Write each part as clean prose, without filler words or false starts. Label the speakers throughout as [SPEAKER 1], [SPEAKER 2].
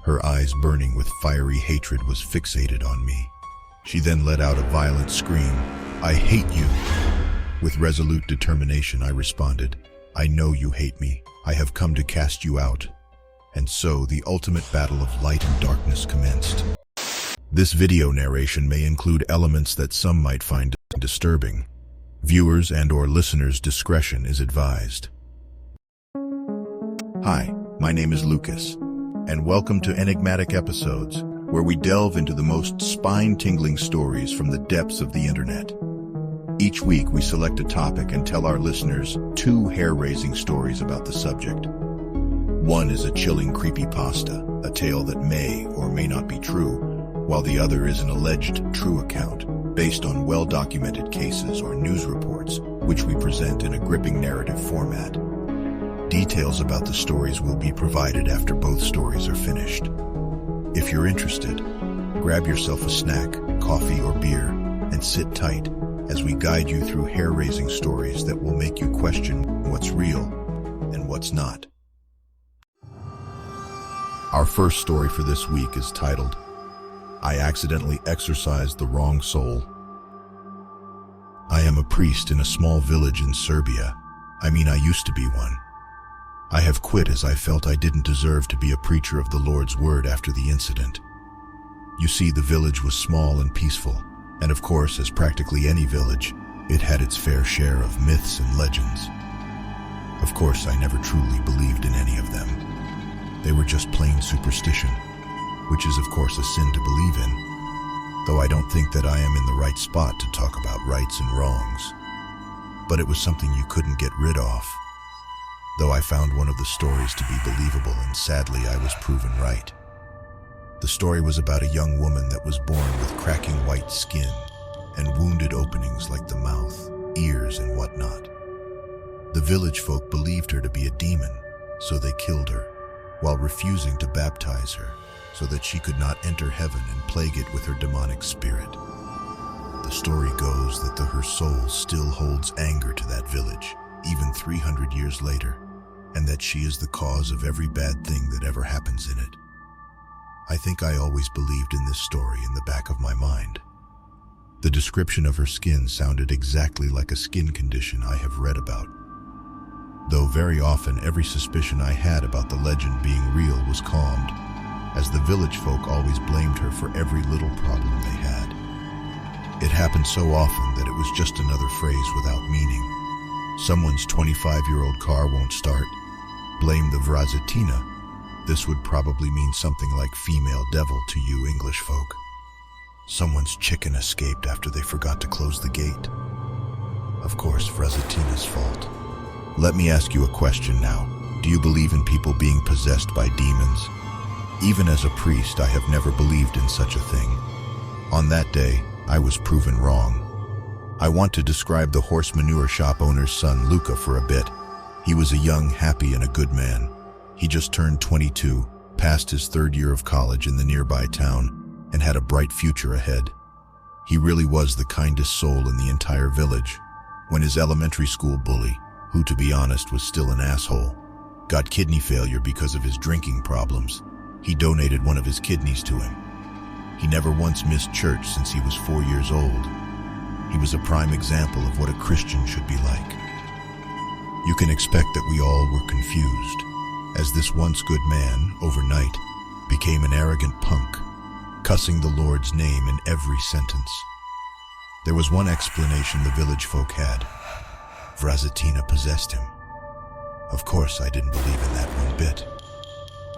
[SPEAKER 1] Her eyes, burning with fiery hatred, was fixated on me. She then let out a violent scream. "I hate you!" With resolute determination, I responded, "I know you hate me. I have come to cast you out." And so the ultimate battle of light and darkness commenced. This video narration may include elements that some might find disturbing. Viewers and/or listeners' discretion is advised. Hi, my name is Lucas, and welcome to Enigmatic Episodes, where we delve into the most spine-tingling stories from the depths of the internet. Each week we select a topic and tell our listeners two hair-raising stories about the subject. One is a chilling creepypasta, a tale that may or may not be true, while the other is an alleged true account based on well-documented cases or news reports, which we present in a gripping narrative format. Details about the stories will be provided after both stories are finished. If you're interested, grab yourself a snack, coffee, or beer, and sit tight as we guide you through hair-raising stories that will make you question what's real and what's not. Our first story for this week is titled, "I Accidentally Exorcised the Wrong Soul." I am a priest in a small village in Serbia. I used to be one. I have quit as I felt I didn't deserve to be a preacher of the Lord's word after the incident. You see, the village was small and peaceful, and of course, as practically any village, it had its fair share of myths and legends. Of course, I never truly believed in any of them. They were just plain superstition, which is of course a sin to believe in, though I don't think that I am in the right spot to talk about rights and wrongs. But it was something you couldn't get rid of. Though I found one of the stories to be believable, and sadly I was proven right. The story was about a young woman that was born with cracking white skin and wounded openings like the mouth, ears, and whatnot. The village folk believed her to be a demon, so they killed her, while refusing to baptize her so that she could not enter heaven and plague it with her demonic spirit. The story goes that her soul still holds anger to that village, even 300 years later, and that she is the cause of every bad thing that ever happens in it. I think I always believed in this story in the back of my mind. The description of her skin sounded exactly like a skin condition I have read about. Though very often every suspicion I had about the legend being real was calmed, as the village folk always blamed her for every little problem they had. It happened so often that it was just another phrase without meaning. Someone's 25-year-old car won't start. Blame the Vrazatina. This would probably mean something like female devil to you English folk. Someone's chicken escaped after they forgot to close the gate. Of course, Vrazatina's fault. Let me ask you a question now. Do you believe in people being possessed by demons? Even as a priest, I have never believed in such a thing. On that day, I was proven wrong. I want to describe the horse manure shop owner's son, Luca, for a bit. He was a young, happy, and a good man. He just turned 22, passed his third year of college in the nearby town, and had a bright future ahead. He really was the kindest soul in the entire village. When his elementary school bully, who to be honest was still an asshole, got kidney failure because of his drinking problems, he donated one of his kidneys to him. He never once missed church since he was 4 years old. He was a prime example of what a Christian should be like. You can expect that we all were confused, as this once good man, overnight, became an arrogant punk, cussing the Lord's name in every sentence. There was one explanation the village folk had. Vrazatina possessed him. Of course, I didn't believe in that one bit.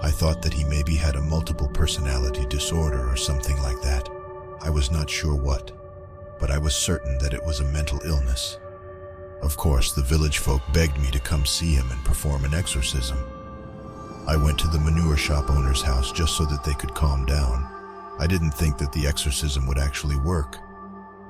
[SPEAKER 1] I thought that he maybe had a multiple personality disorder or something like that. I was not sure what, but I was certain that it was a mental illness. Of course, the village folk begged me to come see him and perform an exorcism. I went to the manure shop owner's house just so that they could calm down. I didn't think that the exorcism would actually work.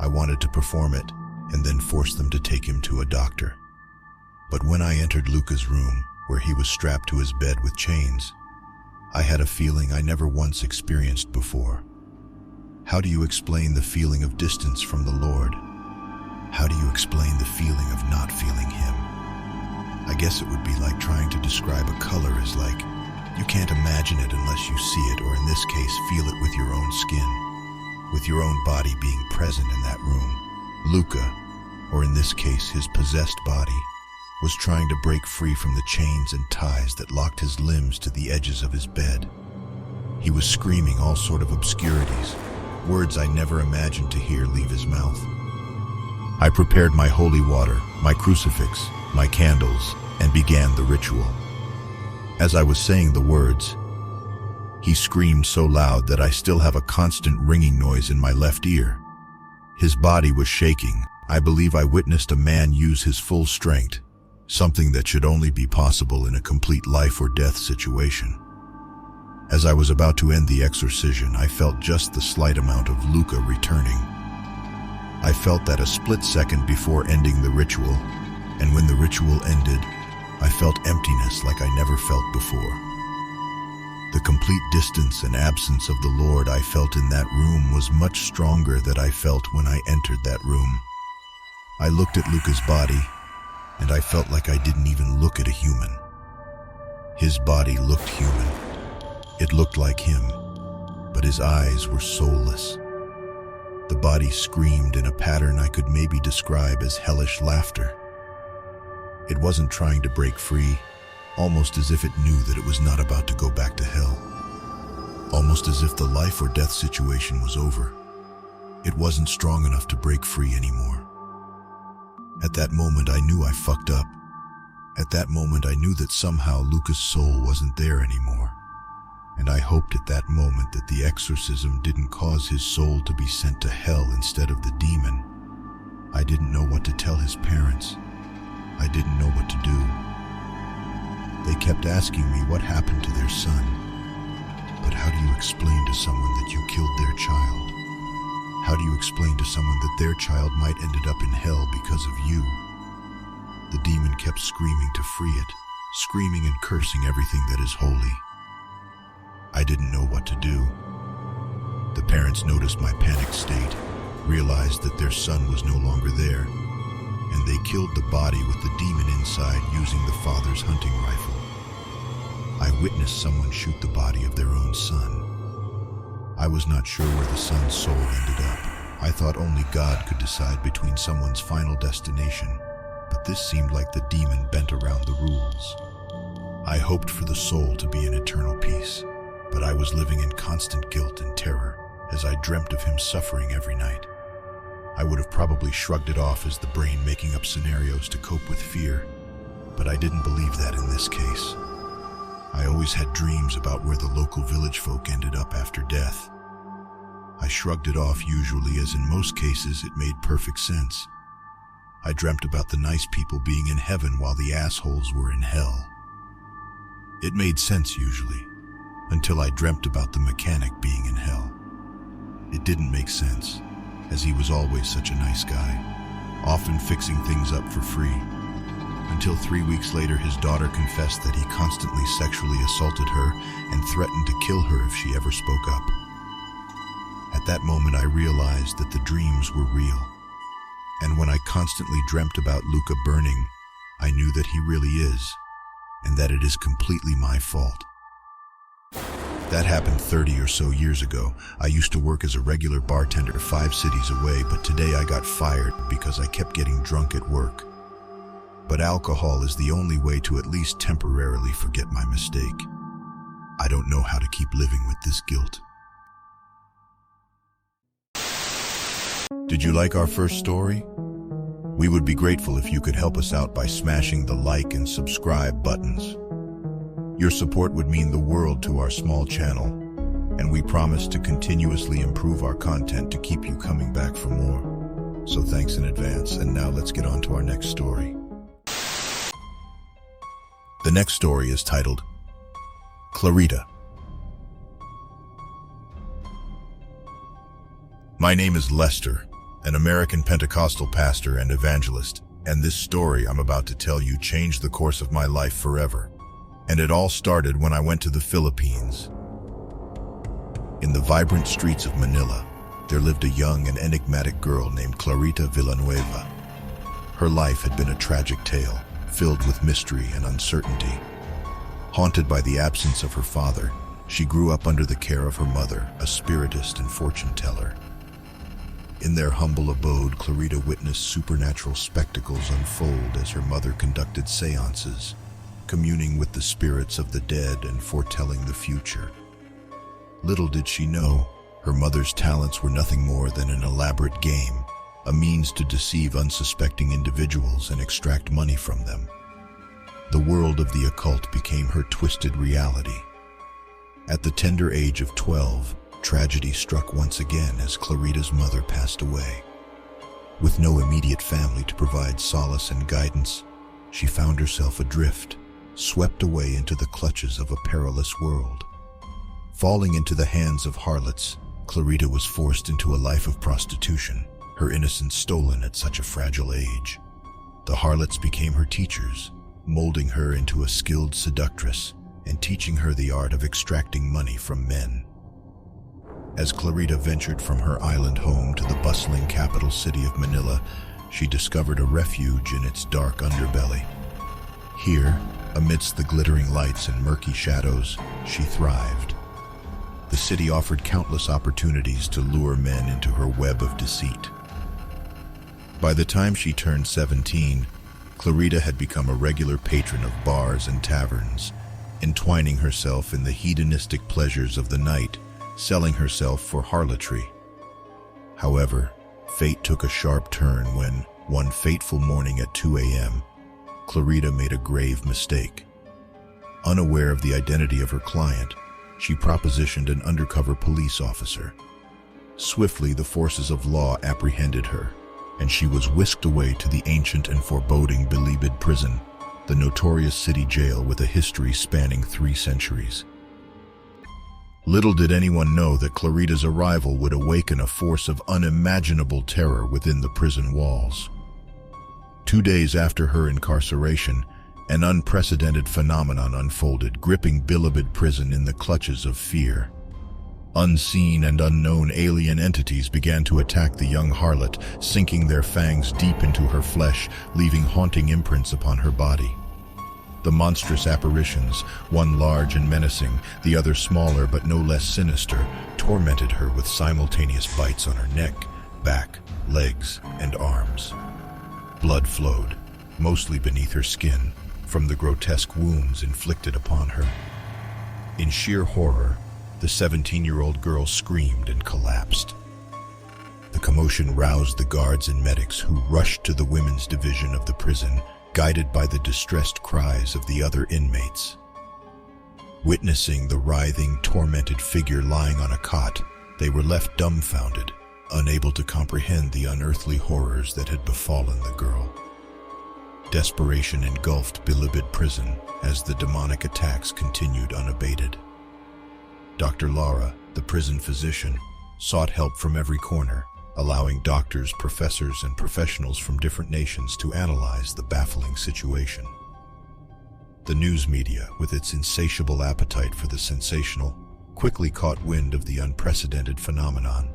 [SPEAKER 1] I wanted to perform it and then force them to take him to a doctor. But when I entered Luca's room, where he was strapped to his bed with chains, I had a feeling I never once experienced before. How do you explain the feeling of distance from the Lord? How do you explain the feeling of not feeling Him? I guess it would be like trying to describe a color as like, you can't imagine it unless you see it, or this case, feel it with your own skin, with your own body being present in that room. Luca, or in this case his possessed body, was trying to break free from the chains and ties that locked his limbs to the edges of his bed. He was screaming all sort of obscurities, words I never imagined to hear leave his mouth. I prepared my holy water, my crucifix, my candles, and began the ritual. As I was saying the words, he screamed so loud that I still have a constant ringing noise in my left ear. His body was shaking. I believe I witnessed a man use his full strength, something that should only be possible in a complete life or death situation. As I was about to end the exorcism, I felt just the slight amount of Luca returning. I felt that a split second before ending the ritual, and when the ritual ended, I felt emptiness like I never felt before. The complete distance and absence of the Lord I felt in that room was much stronger than I felt when I entered that room. I looked at Luca's body, and I felt like I didn't even look at a human. His body looked human. It looked like him, but his eyes were soulless. The body screamed in a pattern I could maybe describe as hellish laughter. It wasn't trying to break free, almost as if it knew that it was not about to go back to hell. Almost as if the life or death situation was over. It wasn't strong enough to break free anymore. At that moment, I knew I fucked up. At that moment, I knew that somehow Luca's soul wasn't there anymore. And I hoped at that moment that the exorcism didn't cause his soul to be sent to hell instead of the demon. I didn't know what to tell his parents. I didn't know what to do. They kept asking me what happened to their son. But how do you explain to someone that you killed their child? How do you explain to someone that their child might ended up in hell because of you? The demon kept screaming to free it, screaming and cursing everything that is holy. I didn't know what to do. The parents noticed my panicked state, realized that their son was no longer there, and they killed the body with the demon inside using the father's hunting rifle. I witnessed someone shoot the body of their own son. I was not sure where the son's soul ended up. I thought only God could decide between someone's final destination, but this seemed like the demon bent around the rules. I hoped for the soul to be in eternal peace, but I was living in constant guilt and terror as I dreamt of him suffering every night. I would have probably shrugged it off as the brain making up scenarios to cope with fear, but I didn't believe that in this case. I always had dreams about where the local village folk ended up after death. I shrugged it off usually, as in most cases it made perfect sense. I dreamt about the nice people being in heaven while the assholes were in hell. It made sense usually, until I dreamt about the mechanic being in hell. It didn't make sense, as he was always such a nice guy, often fixing things up for free. Until 3 weeks later, his daughter confessed that he constantly sexually assaulted her and threatened to kill her if she ever spoke up. At that moment, I realized that the dreams were real. And when I constantly dreamt about Luca burning, I knew that he really is, and that it is completely my fault. That happened 30 or so years ago. I used to work as a regular bartender 5 cities away, but today I got fired because I kept getting drunk at work. But alcohol is the only way to at least temporarily forget my mistake. I don't know how to keep living with this guilt. Did you like our first story? We would be grateful if you could help us out by smashing the like and subscribe buttons. Your support would mean the world to our small channel, and we promise to continuously improve our content to keep you coming back for more. So thanks in advance, and now let's get on to our next story. The next story is titled, Clarita. My name is Lester, an American Pentecostal pastor and evangelist, and this story I'm about to tell you changed the course of my life forever. And it all started when I went to the Philippines. In the vibrant streets of Manila, there lived a young and enigmatic girl named Clarita Villanueva. Her life had been a tragic tale, filled with mystery and uncertainty. Haunted by the absence of her father, She grew up under the care of her mother, a spiritist and fortune teller. In their humble abode, Clarita witnessed supernatural spectacles unfold as her mother conducted seances, communing with the spirits of the dead and foretelling the future. Little did she know, her mother's talents were nothing more than an elaborate game, a means to deceive unsuspecting individuals and extract money from them. The world of the occult became her twisted reality. At the tender age of 12, tragedy struck once again as Clarita's mother passed away. With no immediate family to provide solace and guidance, she found herself adrift, swept away into the clutches of a perilous world. Falling into the hands of harlots, Clarita was forced into a life of prostitution, her innocence stolen at such a fragile age. The harlots became her teachers, molding her into a skilled seductress and teaching her the art of extracting money from men. As Clarita ventured from her island home to the bustling capital city of Manila, she discovered a refuge in its dark underbelly. Here, amidst the glittering lights and murky shadows, she thrived. The city offered countless opportunities to lure men into her web of deceit. By the time she turned 17, Clarita had become a regular patron of bars and taverns, entwining herself in the hedonistic pleasures of the night, selling herself for harlotry. However, fate took a sharp turn when, one fateful morning at 2 a.m., Clarita made a grave mistake. Unaware of the identity of her client, she propositioned an undercover police officer. Swiftly, the forces of law apprehended her, and she was whisked away to the ancient and foreboding Bilibid prison, the notorious city jail with a history spanning 3 centuries. Little did anyone know that Clarita's arrival would awaken a force of unimaginable terror within the prison walls. 2 days after her incarceration, an unprecedented phenomenon unfolded, gripping Bilibid prison in the clutches of fear. Unseen and unknown alien entities began to attack the young harlot, sinking their fangs deep into her flesh, leaving haunting imprints upon her body. The monstrous apparitions, one large and menacing, the other smaller but no less sinister, tormented her with simultaneous bites on her neck, back, legs, and arms. Blood flowed, mostly beneath her skin, from the grotesque wounds inflicted upon her. In sheer horror, the 17-year-old girl screamed and collapsed. The commotion roused the guards and medics who rushed to the women's division of the prison, guided by the distressed cries of the other inmates. Witnessing the writhing, tormented figure lying on a cot, they were left dumbfounded, unable to comprehend the unearthly horrors that had befallen the girl. Desperation engulfed Bilibid prison as the demonic attacks continued unabated. Dr. Lara, the prison physician, sought help from every corner, allowing doctors, professors, and professionals from different nations to analyze the baffling situation. The news media, with its insatiable appetite for the sensational, quickly caught wind of the unprecedented phenomenon.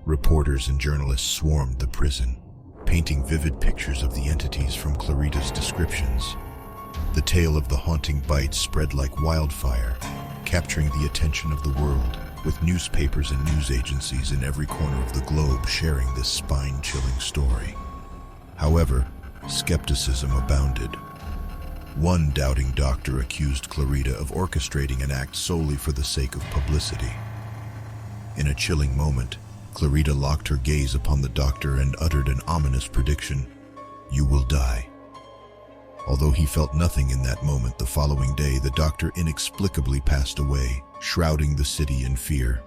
[SPEAKER 1] Reporters and journalists swarmed the prison, painting vivid pictures of the entities from Clarita's descriptions. The tale of the haunting bites spread like wildfire, capturing the attention of the world, with newspapers and news agencies in every corner of the globe sharing this spine-chilling story. However, skepticism abounded. One doubting doctor accused Clarita of orchestrating an act solely for the sake of publicity. In a chilling moment, Clarita locked her gaze upon the doctor and uttered an ominous prediction: "You will die." Although he felt nothing in that moment, the following day the doctor inexplicably passed away, shrouding the city in fear.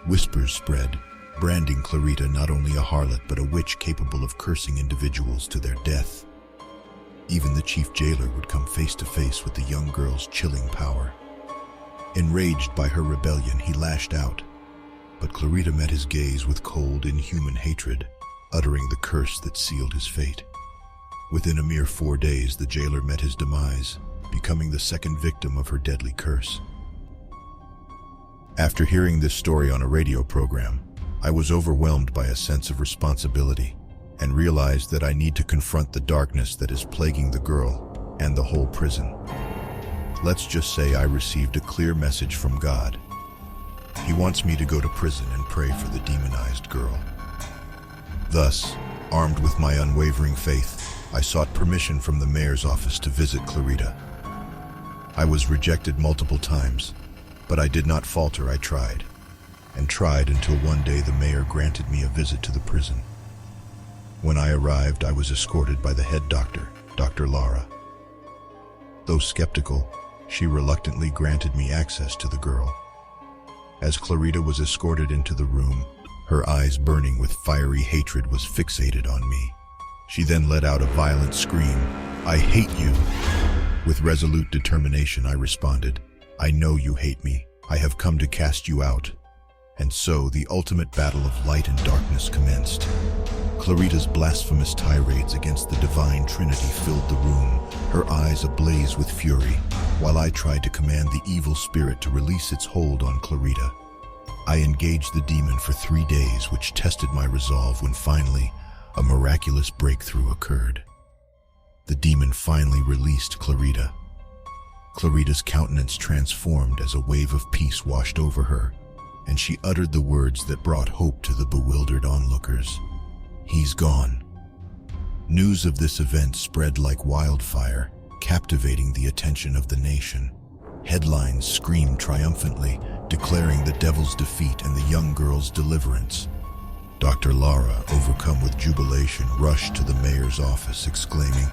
[SPEAKER 1] Whispers spread, branding Clarita not only a harlot but a witch capable of cursing individuals to their death. Even the chief jailer would come face to face with the young girl's chilling power. Enraged by her rebellion, he lashed out, but Clarita met his gaze with cold, inhuman hatred, uttering the curse that sealed his fate. Within a mere 4 days, the jailer met his demise, becoming the second victim of her deadly curse. After hearing this story on a radio program, I was overwhelmed by a sense of responsibility and realized that I need to confront the darkness that is plaguing the girl and the whole prison. Let's just say I received a clear message from God. He wants me to go to prison and pray for the demonized girl. Thus, armed with my unwavering faith, I sought permission from the mayor's office to visit Clarita. I was rejected multiple times, but I did not falter. I tried, and tried until one day the mayor granted me a visit to the prison. When I arrived, I was escorted by the head doctor, Dr. Lara. Though skeptical, she reluctantly granted me access to the girl. As Clarita was escorted into the room, her eyes burning with fiery hatred was fixated on me. She then let out a violent scream. "I hate you!" With resolute determination, I responded, "I know you hate me. I have come to cast you out." And so the ultimate battle of light and darkness commenced. Clarita's blasphemous tirades against the divine Trinity filled the room, her eyes ablaze with fury, while I tried to command the evil spirit to release its hold on Clarita. I engaged the demon for 3 days, which tested my resolve when finally, a miraculous breakthrough occurred. The demon finally released Clarita. Clarita's countenance transformed as a wave of peace washed over her, and she uttered the words that brought hope to the bewildered onlookers. "He's gone." News of this event spread like wildfire, captivating the attention of the nation. Headlines screamed triumphantly, declaring the devil's defeat and the young girl's deliverance. Dr. Lara, overcome with jubilation, rushed to the mayor's office, exclaiming,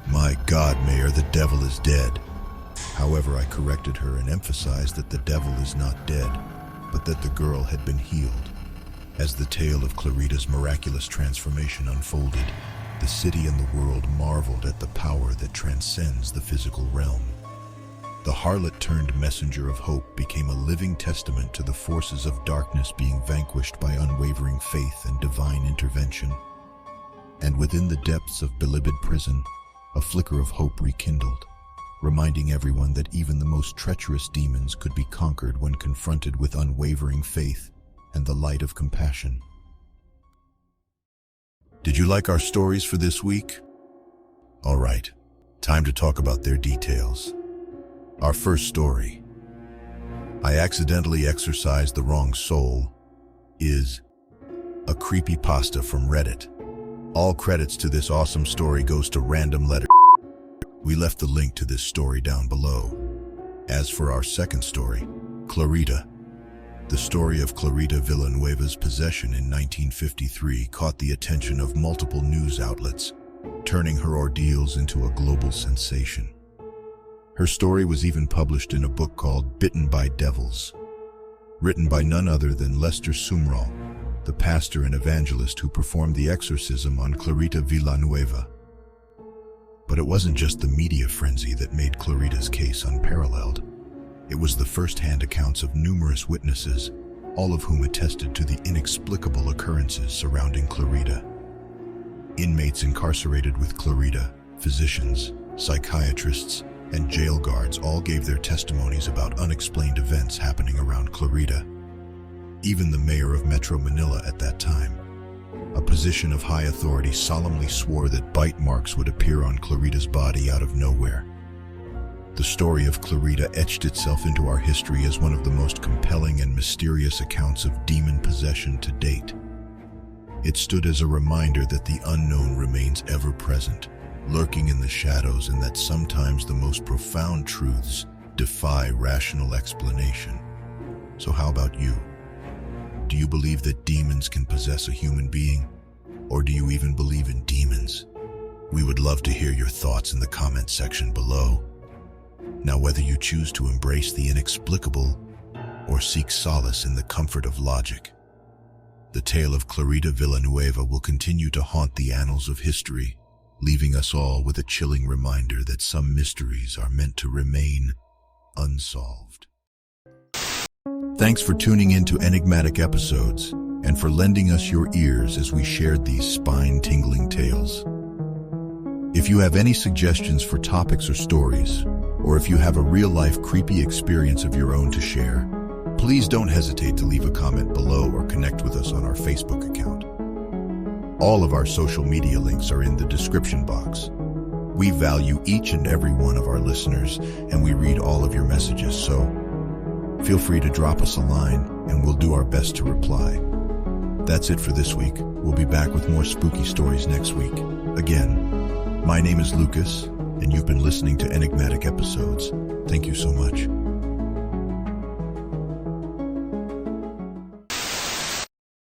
[SPEAKER 1] "My God, Mayor, the devil is dead." However, I corrected her and emphasized that the devil is not dead, but that the girl had been healed. As the tale of Clarita's miraculous transformation unfolded, the city and the world marveled at the power that transcends the physical realm. The harlot-turned messenger of hope became a living testament to the forces of darkness being vanquished by unwavering faith and divine intervention. And within the depths of Bilibid prison, a flicker of hope rekindled, reminding everyone that even the most treacherous demons could be conquered when confronted with unwavering faith and the light of compassion. Did you like our stories for this week? All right, time to talk about their details. Our first story, "I Accidentally Exorcised the Wrong Soul," is a creepypasta from Reddit. All credits to this awesome story goes to Random Letter. We left the link to this story down below. As for our second story, Clarita. The story of Clarita Villanueva's possession in 1953 caught the attention of multiple news outlets, turning her ordeals into a global sensation. Her story was even published in a book called Bitten by Devils, written by none other than Lester Sumrall, the pastor and evangelist who performed the exorcism on Clarita Villanueva. But it wasn't just the media frenzy that made Clarita's case unparalleled. It was the first-hand accounts of numerous witnesses, all of whom attested to the inexplicable occurrences surrounding Clarita. Inmates incarcerated with Clarita, physicians, psychiatrists, and jail guards all gave their testimonies about unexplained events happening around Clarita. Even the mayor of Metro Manila at that time, a position of high authority, solemnly swore that bite marks would appear on Clarita's body out of nowhere. The story of Clarita etched itself into our history as one of the most compelling and mysterious accounts of demon possession to date. It stood as a reminder that the unknown remains ever present, lurking in the shadows, and that sometimes the most profound truths defy rational explanation. So how about you? Do you believe that demons can possess a human being? Or do you even believe in demons? We would love to hear your thoughts in the comment section below. Now, whether you choose to embrace the inexplicable or seek solace in the comfort of logic, the tale of Clarita Villanueva will continue to haunt the annals of history, leaving us all with a chilling reminder that some mysteries are meant to remain unsolved. Thanks for tuning in to Enigmatic Episodes and for lending us your ears as we shared these spine-tingling tales. If you have any suggestions for topics or stories, or if you have a real-life creepy experience of your own to share, please don't hesitate to leave a comment below or connect with us on our Facebook account. All of our social media links are in the description box. We value each and every one of our listeners, and we read all of your messages, so feel free to drop us a line, and we'll do our best to reply. That's it for this week. We'll be back with more spooky stories next week. Again, my name is Lucas, and you've been listening to Enigmatic Episodes. Thank you so much.